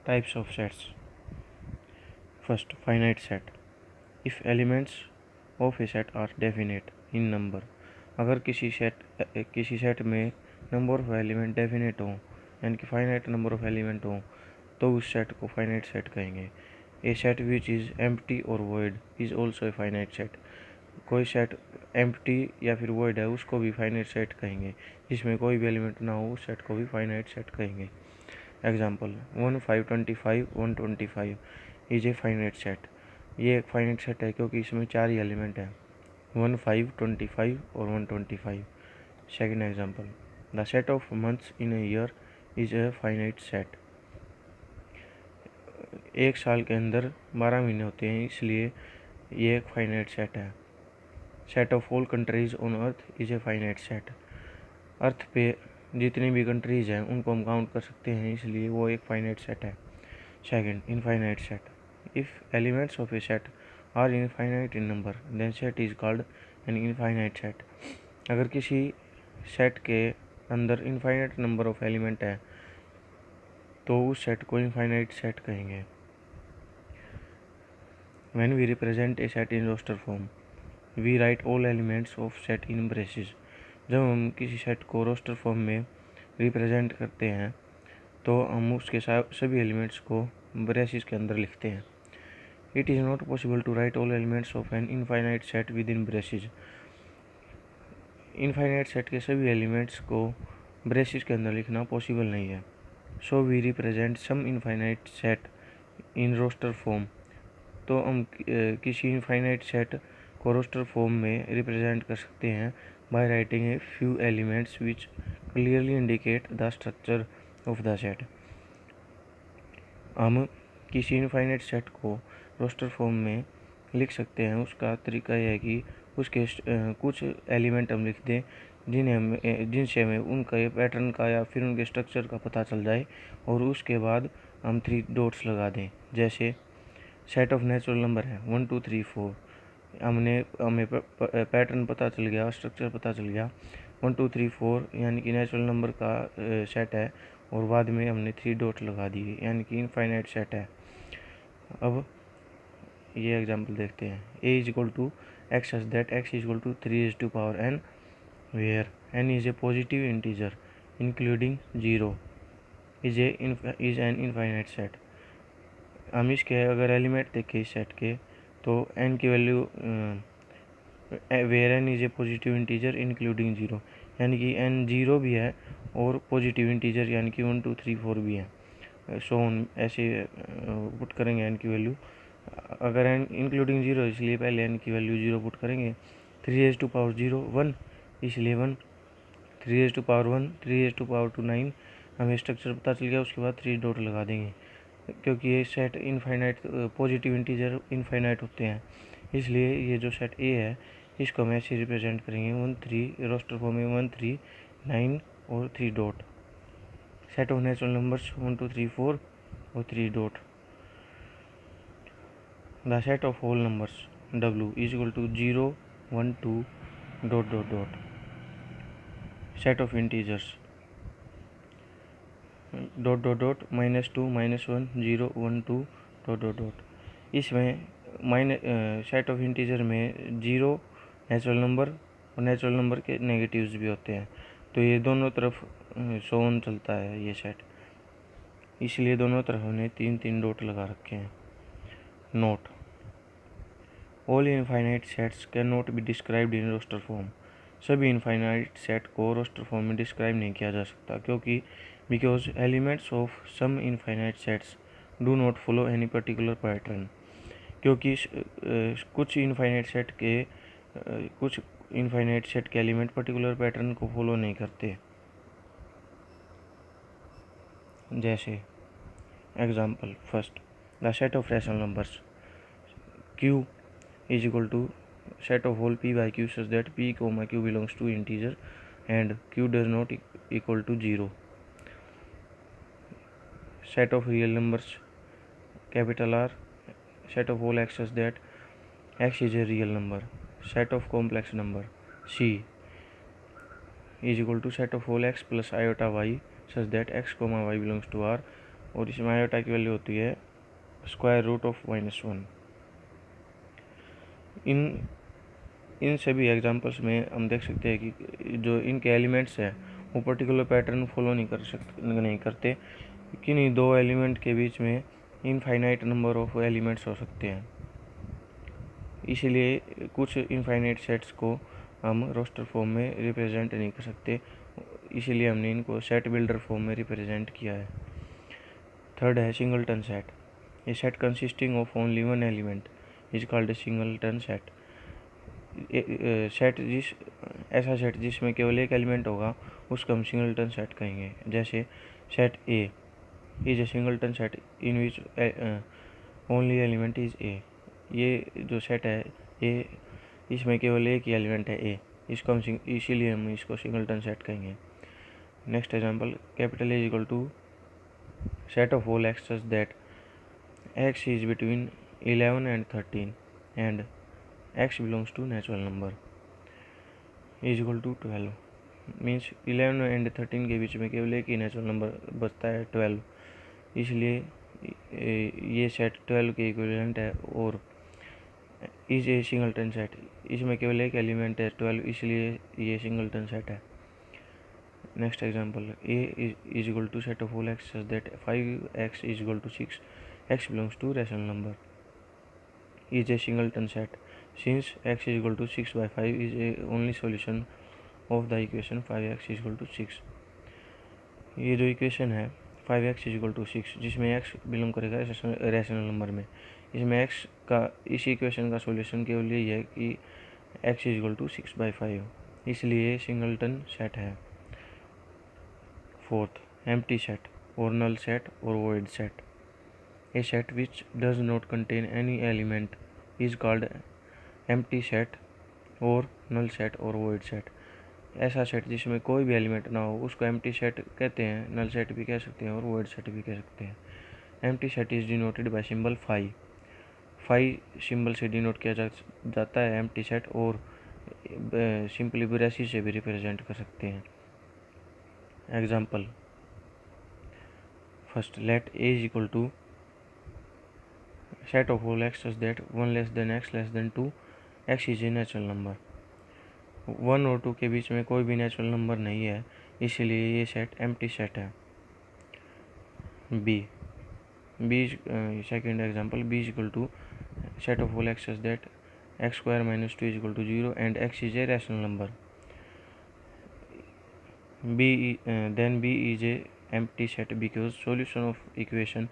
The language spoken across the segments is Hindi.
Types of sets. First, finite set. If elements of a set are definite in number, अगर किसी सेट में नंबर ऑफ एलिमेंट डेफिनेट हो यानी कि फाइनाइट नंबर ऑफ एलिमेंट हो तो उस सेट को फाइनाइट सेट कहेंगे। ए सेट विच इज़ एम्प्टी और void is also a finite set. कोई सेट एम्प्टी या फिर वॉइड है उसको भी फाइनाइट सेट कहेंगे। जिसमें कोई भी एलिमेंट ना हो उस सेट को भी फाइनाइट सेट कहेंगे। Example 1 5 25 125 is a finite set. ये एक फाइनाइट सेट है क्योंकि इसमें 4 ही एलिमेंट हैं 1 5 25 और 125। Second example the set of months in a year is a finite set. एक साल के अंदर 12 महीने होते हैं इसलिए ये एक फाइनाइट सेट है। Set of all countries on earth is a finite set. Earth पे जितनी भी कंट्रीज हैं उनको हम काउंट कर सकते हैं इसलिए वो एक फाइनाइट सेट है। Second, infinite set. If elements of a set are infinite in number then set is called an infinite set. अगर किसी सेट के अंदर इनफाइनाइट नंबर ऑफ एलिमेंट है तो उस सेट को इनफाइनाइट सेट कहेंगे। When we represent a set in roster form we write all elements of set in braces. जब हम किसी सेट को रोस्टर फॉर्म में रिप्रेजेंट करते हैं तो हम उसके सभी एलिमेंट्स को ब्रेसेस के अंदर लिखते हैं। It is not possible to write all elements of an infinite set with in braces. Infinite set के सभी एलिमेंट्स को ब्रेसेस के अंदर लिखना पॉसिबल नहीं है। So we represent some infinite set in roster form. तो हम किसी इनफाइनाइट सेट को रोस्टर फॉर्म में रिप्रेजेंट कर सकते हैं by writing a few elements which clearly indicate the structure of the set. हम किसी इनफाइनाइट सेट को रोस्टर फॉर्म में लिख सकते हैं। उसका तरीका यह है कि उसके कुछ एलिमेंट हम लिख दें जिनसे हमें उनका पैटर्न का या फिर उनके स्ट्रक्चर का पता चल जाए और उसके बाद हम 3 डॉट्स लगा दें। जैसे सेट ऑफ नेचुरल नंबर है 1 2 3 4। हमें पैटर्न पता चल गया, स्ट्रक्चर पता चल गया 1 2 3 4 यानी कि नेचुरल नंबर का सेट है और बाद में हमने 3 डॉट लगा दिए यानी कि इनफाइनाइट सेट है। अब ये एग्जांपल देखते हैं। A is equal to X such that X is equal to 3 n where n is a positive integer including 0 is an infinite set. हम इसके अगर एलिमेंट देखें इस सेट के तो n की value where n is a positive integer including 0 यानी कि n 0 भी है और पॉजिटिव इंटीजर यानी कि 1 2 3 4 भी है। सो ऐसे पुट करेंगे n की वैल्यू। अगर n इंक्लूडिंग 0 इसलिए पहले n की वैल्यू 0 पुट करेंगे। 3 1 इसलिए 1, 3 1 3 9 हमें स्ट्रक्चर पता चल गया। उसके बाद 3 डॉट लगा देंगे क्योंकि ये set infinite positive integer infinite होते हैं इसलिए ये जो सेट ए है इसको हम ऐसे रिप्रेजेंट करेंगे 1 3 रोस्टर फॉर्म में 1 3 9 और 3 dot. Set of natural numbers 1 2 3 4 और 3 dot. The set of whole numbers W is equal to 0 1 2 dot dot dot. Set of integers dot dot dot -2 -1 0 1 2 dot dot dot. इसमें सेट ऑफ इंटीजर में 0 नेचुरल नंबर और नेचुरल नंबर के नेगेटिव्स भी होते हैं तो ये दोनों तरफ शोन चलता है ये सेट, इसलिए दोनों तरफ हमने 3 डॉट लगा रखे हैं। Note all infinite sets can not be described in roster form. सभी इनफाइनाइट सेट को रोस्टर फॉर्म में डिस्क्राइब नहीं किया जा सकता क्योंकि because elements of some infinite sets do not follow any particular pattern. क्योंकि कुछ इनफाइनाइट सेट के एलिमेंट पर्टिकुलर पैटर्न को फॉलो नहीं करते। जैसे example first the set of rational numbers q is equal to set of whole p by q such that p comma q belongs to integer and q does not equal to 0. Set of real numbers capital R, set of whole x such that x is a real number. Set of complex number c is equal to set of whole x plus iota y such that x comma y belongs to R और इसमें आयोटा की वैल्यू होती है स्क्वायर रूट ऑफ -1। इन सभी एग्जांपल्स में हम देख सकते हैं कि जो इनके एलिमेंट्स हैं वो पर्टिकुलर पैटर्न फॉलो नहीं करते, किन्हीं दो एलिमेंट के बीच में इनफाइनाइट नंबर ऑफ एलिमेंट्स हो सकते हैं। इसीलिए कुछ इनफाइनाइट सेट्स को हम रोस्टर फॉर्म में रिप्रेजेंट नहीं कर सकते, इसीलिए हमने इनको सेट बिल्डर फॉर्म में रिप्रेजेंट किया है। थर्ड है singleton set. A set consisting of only one element is called a singleton set. ऐसा सेट जिसमें केवल एक एलिमेंट होगा उसको हम सिंगलटन सेट कहेंगे। जैसे set A is a singleton set in which only element is a. ये जो सेट है ए, इसमें केवल एक ही एलिमेंट है ए, इसको हम इसीलिए हम इसको सिंगलटन सेट कहेंगे। Next example, capital A equal to set of all x such that x is between 11 and 13 and x belongs to natural number is equal to 12। Means 11 and 13 के बीच में केवल एक ही नेचुरल नंबर बचता है 12, इसलिए ये सेट 12 के इक्विवेलेंट है। और इज ए सिंगलटन सेट, इसमें केवल एक एलिमेंट है 12, इसलिए ये सिंगलटन सेट है। Next example, A is equal to set of all x such that 5x is equal to 6, x belongs to rational number is a singleton set since x is equal to 6 by 5 is a only solution of the equation 5x is equal to 6। ये जो इक्वेशन है 5x is equal to 6 जिसमें x बिलोंग करेगा रैशनल नंबर में, इसमें x का इस इक्वेशन का सॉल्यूशन केवल यही है कि x is equal to 6 by 5, इसलिए सिंगलटन सेट है। फोर्थ, एम्प्टी सेट और नल सेट और void set. A set which does not contain any element is called empty set और null set और void set। ऐसा सेट जिसमें कोई भी एलिमेंट ना हो उसको एम्प्टी सेट कहते हैं, नल सेट भी कह सकते हैं और void सेट भी कह सकते हैं। Empty set is denoted by symbol phi symbol से डिनोट किया जाता है एम्प्टी सेट, और सिंपली 82 से भी रिप्रेजेंट कर सकते हैं। Example, first, let A is equal to set of all x such that 1 less than x less than 2, x is a natural number। 1 और 2 के बीच में कोई भी नेचुरल नंबर नहीं है, इसलिए ये सेट एम्प्टी सेट है। B second example, b is equal to set of all x such that x square minus 2 is equal to 0 and x is a rational number. then b is a empty set because solution of equation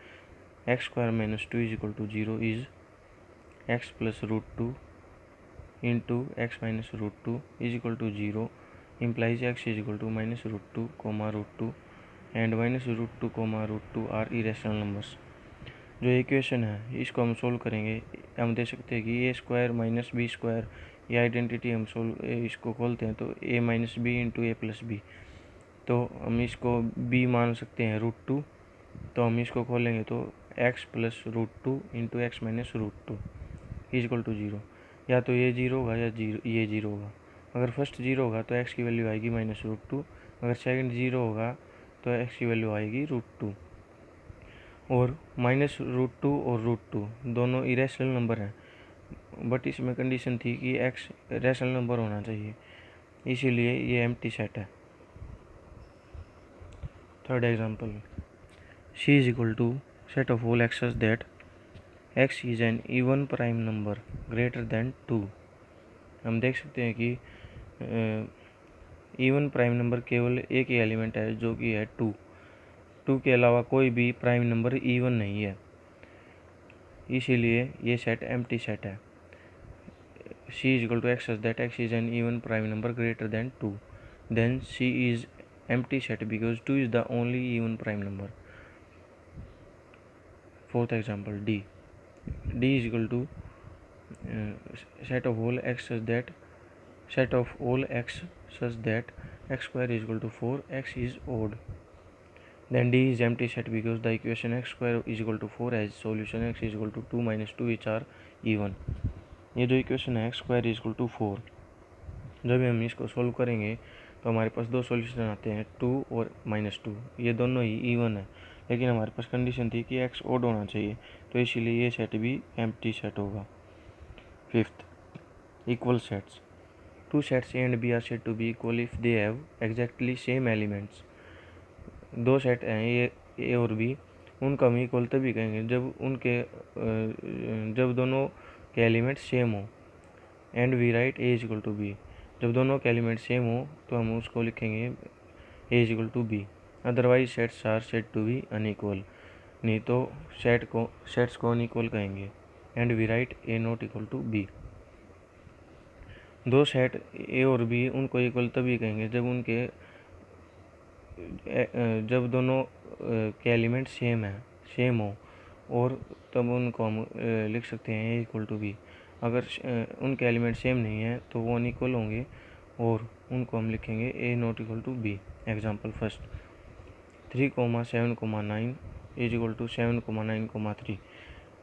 x square minus 2 is equal to 0 is x plus root 2 into x minus root 2 is equal to 0 implies x is equal to minus root 2 comma root 2 and minus root 2 comma root 2 are irrational numbers। जो इक्वेशन है इसको हम सोल्व करेंगे, हम देख सकते हैं कि ए स्क्वायर माइनस बी स्क्वायर, ये आइडेंटिटी हम इसको खोलते हैं तो ए माइनस बी इंटू ए प्लस बी, तो हम इसको b मान सकते हैं √2, तो हम इसको खोलेंगे तो x plus √2 into x minus √2 is equal to 0। या तो ये 0 होगा या ये 0 होगा। अगर फर्स्ट 0 होगा तो x की वैल्यू आएगी -√2, अगर सेकंड 0 होगा तो x की वैल्यू आएगी √2। और -√2 और √2 दोनों इरेशनल नंबर हैं, बट इसमें कंडीशन थी कि x रैशनल नंबर होना चाहिए, इसीलिए ये एम्प्टी सेट है। Third example, C is equal to set of all x's that x is an even prime number greater than 2। हम देख सकते हैं कि इवन प्राइम नंबर केवल एक ही एलिमेंट है जो कि है 2 के अलावा कोई भी प्राइम नंबर इवन नहीं है, इसीलिए ये सेट एम्प्टी सेट है। C is equal to x such that x is an even prime number greater than 2, then C is empty set because 2 is the only even prime number। Fourth example, D is equal to set of all x such that x square is equal to 4, x is odd, then D is empty set because the equation x square is equal to 4 has solution x is equal to 2 minus 2 which are even। ये जो इक्वेशन है x square is equal to 4, जब हम इसको सोल्व करेंगे तो हमारे पास दो सॉल्यूशन आते हैं 2 और -2, ये दोनों ही इवन है, लेकिन हमारे पास कंडीशन थी कि एक्स ओड होना चाहिए, तो इसीलिए ये सेट भी एम्प्टी सेट होगा। Fifth, equal sets. Two sets A and B are said to B equal if they have exactly same elements. दो सेट हैं ए और बी, उनका हम इक्वल तभी कहेंगे जब दोनों के एलिमेंट सेम हो। And we write A is equal to B. जब दोनों के एलिमेंट सेम हो तो हम उसको लिखेंगे A is equal to B. Otherwise sets are said to be unequal, नहीं तो सेट्स को अनइक्वल कहेंगे। And we write A not equal to B. दो सेट ए और बी उनको इक्वल तभी कहेंगे जब दोनों के एलिमेंट सेम हो, और तब उनको हम लिख सकते हैं ए इक्वल टू बी। अगर उनके एलिमेंट सेम नहीं है तो वो अनइक्वल होंगे और उनको हम लिखेंगे A not equal to B. Example first, 3,7,9 is equal to 7,9,3।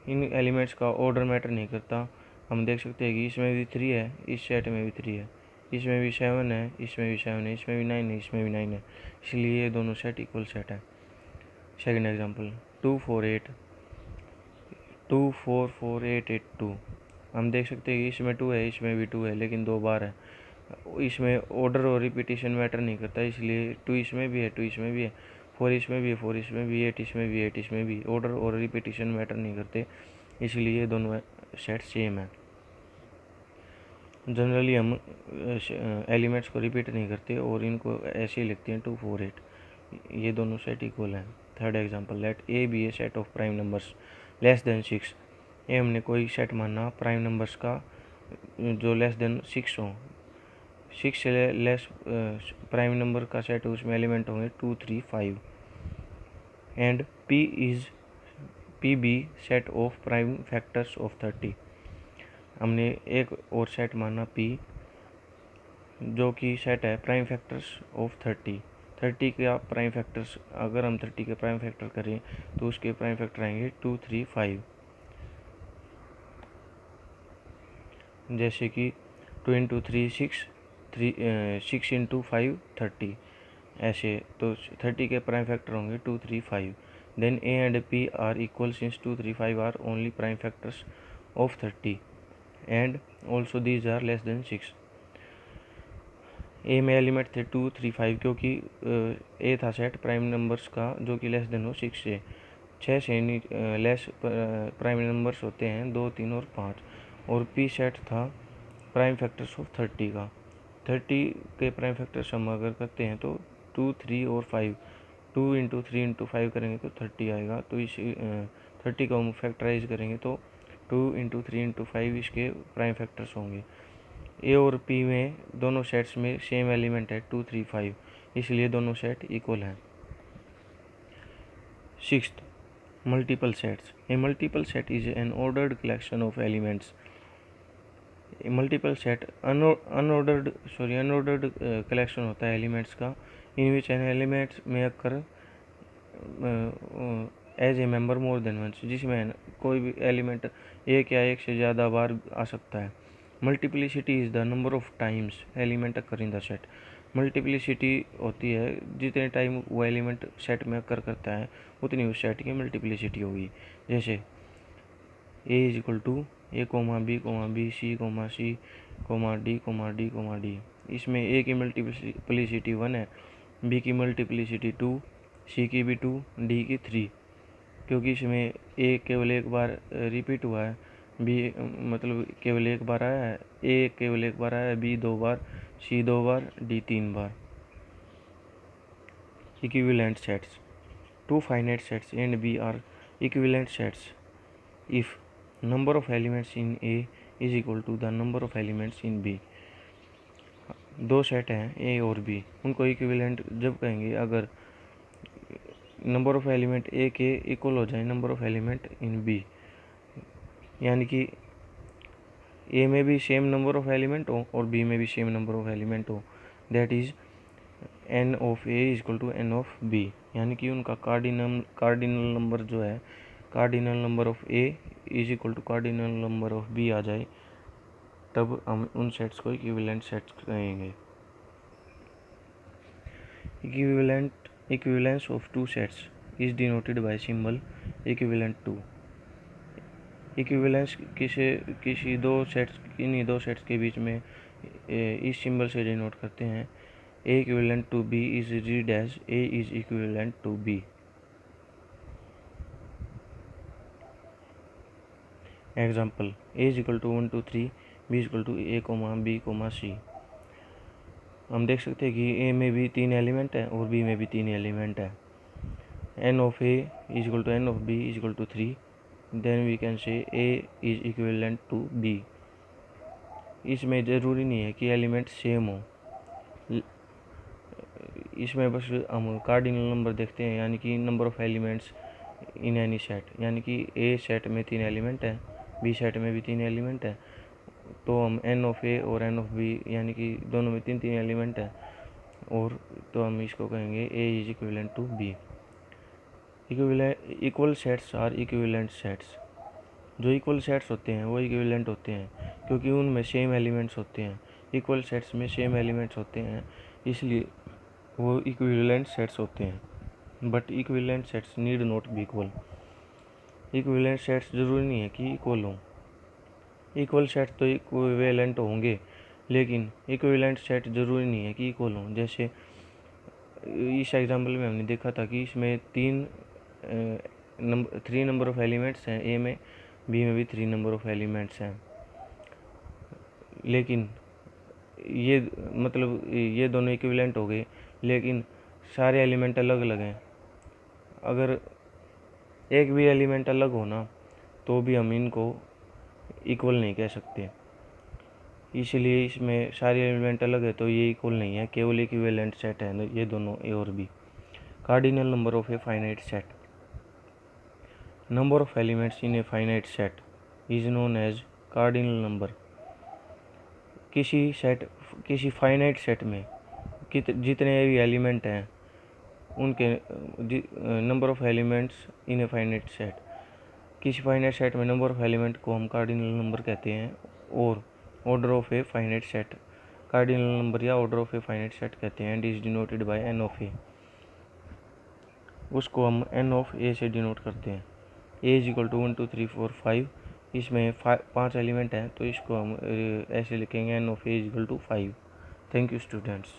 इन एलिमेंट्स का ऑर्डर मैटर नहीं करता। हम देख सकते हैं कि इसमें भी 3 है, इस सेट में भी 3 है, इसमें भी 7 है, इसमें भी 7 है, इसमें भी 9 है, इसमें भी 9 है, इसलिए ये दोनों सेट इक्वल सेट है। सेकेंड एग्जाम्पल, 2,4,8,2 हम देख सकते हैं कि इसमें 2 है, इसमें भी 2 है, लेकिन 2 बार है। इसमें ऑर्डर और रिपीटिशन मैटर नहीं करता, इसलिए 2 इसमें भी है, 2 इसमें भी है, 4 इसमें भी है, 4 इसमें भी, 8 इसमें भी, 8 इसमें भी। ऑर्डर और रिपीटिशन मैटर नहीं करते, इसलिए ये दोनों सेट सेम है। जनरली हम एलिमेंट्स को रिपीट नहीं करते और इनको ऐसे ही लिखते हैं 2, 4, 8। ये दोनों सेट इक्वल हैं। Third example, let A be a set of prime numbers less than 6। ये हमने कोई सेट माना प्राइम नंबर्स का जो लेस देन 6 हो। 6 से लेस प्राइम नंबर का सेट है, उसमें एलिमेंट होंगे 2, 3, 5। And P be set of prime factors of 30। हमने एक और सेट माना पी जो कि सेट है प्राइम फैक्टर्स ऑफ 30। 30 का प्राइम फैक्टर्स, अगर हम 30 के प्राइम फैक्टर करें तो उसके प्राइम फैक्टर आएंगे 2, 3, 5। जैसे कि 2 इंटू 3 6, 6 इंटू 5 30। ऐसे तो 30 के प्राइम फैक्टर होंगे 2, 3, 5। Then A and P are equal since 2, 3, 5 are only prime factors of 30 and also these are less than 6। A में एलिमेंट थे 2, 3, 5 क्योंकि ए था सेट प्राइम नंबर्स का जो कि लेस देन हो 6 से। 6 से लेस प्राइम नंबर्स होते हैं 2, 3 और 5। और पी सेट था प्राइम फैक्टर्स ऑफ 30 का। 30 के प्राइम फैक्टर्स हम अगर करते हैं तो 2, 3 और 5। 2 इंटू 3 इंटू 5 करेंगे तो 30 आएगा। तो इस 30 को हम फैक्टराइज करेंगे तो 2 इंटू 3 इंटू 5 इसके प्राइम फैक्टर्स होंगे। ए और पी में दोनों सेट्स में सेम एलिमेंट है 2, 3, 5, इसलिए दोनों सेट इक्वल हैं। Sixth, multiple sets. A multiple set is an ordered collection of elements. Multiple set unordered collection होता है एलिमेंट्स का, इन विच एन एलिमेंट्स में occur as a member more than once, जिसमें कोई भी एलिमेंट एक या एक से ज़्यादा बार आ सकता है। Multiplicity is the number of times element occur in the set. Multiplicity होती है जितने टाइम वो एलिमेंट सेट में अकर करता है उतनी उस सेट की मल्टीप्लिसिटी होगी। जैसे A is equal to A comma B C comma C comma D D. इसमें ए की मल्टीप्लिसिटी 1 है, बी की मल्टीप्लिसिटी 2, सी की भी 2, डी की 3, क्योंकि इसमें ए केवल एक बार रिपीट हुआ है, बी मतलब केवल एक बार आया है, ए केवल एक बार आया है, बी 2 बार, सी 2 बार, डी 3 बार। Equivalent sets. Two finite sets A and B are equivalent sets if number of elements in A is equal to the number of elements in B. दो सेट हैं ए और बी, उनको इक्विवेलेंट जब कहेंगे अगर नंबर ऑफ एलिमेंट ए के इक्वल हो जाए number of element in B, यानी कि ए में भी सेम नंबर ऑफ एलिमेंट हो और बी में भी सेम नंबर ऑफ एलिमेंट हो, that is N of A is equal to N of B. यानी कि उनका कार्डिनल नंबर जो है, cardinal number of A is equal to cardinal number of B आ जाए, तब हम उन सेट्स को इक्विवेलेंट सेट्स कहेंगे। Equivalence of two sets. Is denoted by symbol equivalent to. Equivalence किन्हीं दो सेट्स के बीच में इस सिंबल से डिनोट करते हैं। A equivalent to B is read as A is equivalent to B. Example, A is equal to 1 2 3, B is equal to A comma B comma C. हम देख सकते हैं कि ए में भी 3 एलिमेंट है और बी में भी 3 एलिमेंट है। N of A is equal to N of B is equal to 3, then we can say A is equivalent to B. इसमें ज़रूरी नहीं है कि एलिमेंट सेम हो, इसमें बस हम कार्डिनल नंबर देखते हैं, यानी कि number of elements in any set. यानी कि ए सेट में 3 एलिमेंट है, बी सेट में भी 3 एलिमेंट है, तो हम एन ऑफ ए और एन ऑफ बी यानी कि दोनों में 3 एलिमेंट है, और तो हम इसको कहेंगे A is equivalent to B. Equal sets are equivalent sets. जो इक्वल सेट्स होते हैं वो इक्विवेलेंट होते हैं क्योंकि उनमें सेम एलिमेंट्स होते हैं। इक्वल सेट्स में सेम एलिमेंट्स होते हैं, इसलिए वो इक्विवेलेंट सेट्स होते हैं। But equivalent sets need not be equal. Equivalent sets ज़रूरी नहीं है कि इक्वल हों। इक्वल सेट तो इक्विवेलेंट होंगे, लेकिन इक्विवेलेंट सेट ज़रूरी नहीं है कि इक्वल हों। जैसे इस एग्जांपल में हमने देखा था कि इसमें 3 नंबर ऑफ एलिमेंट्स हैं ए में, बी में भी 3 नंबर ऑफ एलिमेंट्स हैं, लेकिन ये दोनों इक्विवेलेंट हो गए, लेकिन सारे एलिमेंट अलग अलग हैं। अगर एक भी एलिमेंट अलग होना तो भी हम इनको इक्वल नहीं कह सकते, इसलिए इसमें सारे एलिमेंट अलग है तो ये इक्वल नहीं है, केवल इक्विवेलेंट सेट है ये दोनों, ए और B. Cardinal number of a finite set. Number of elements in a finite set is known as cardinal number. किसी फाइनाइट सेट में जितने भी एलिमेंट हैं उनके number of elements in a finite set. किसी फाइनाइट सेट में नंबर ऑफ एलिमेंट को हम कार्डिनल नंबर कहते हैं, और order of a finite set cardinal number या order of a finite set कहते हैं, and is denoted bye N of ए। उसको हम एन ऑफ ए से डिनोट करते हैं। ए इज इक्वल टू 1 2 3 4 5, इसमें 5 एलिमेंट हैं तो इसको हम ऐसे लिखेंगे n of A is equal to 5। Thank you students.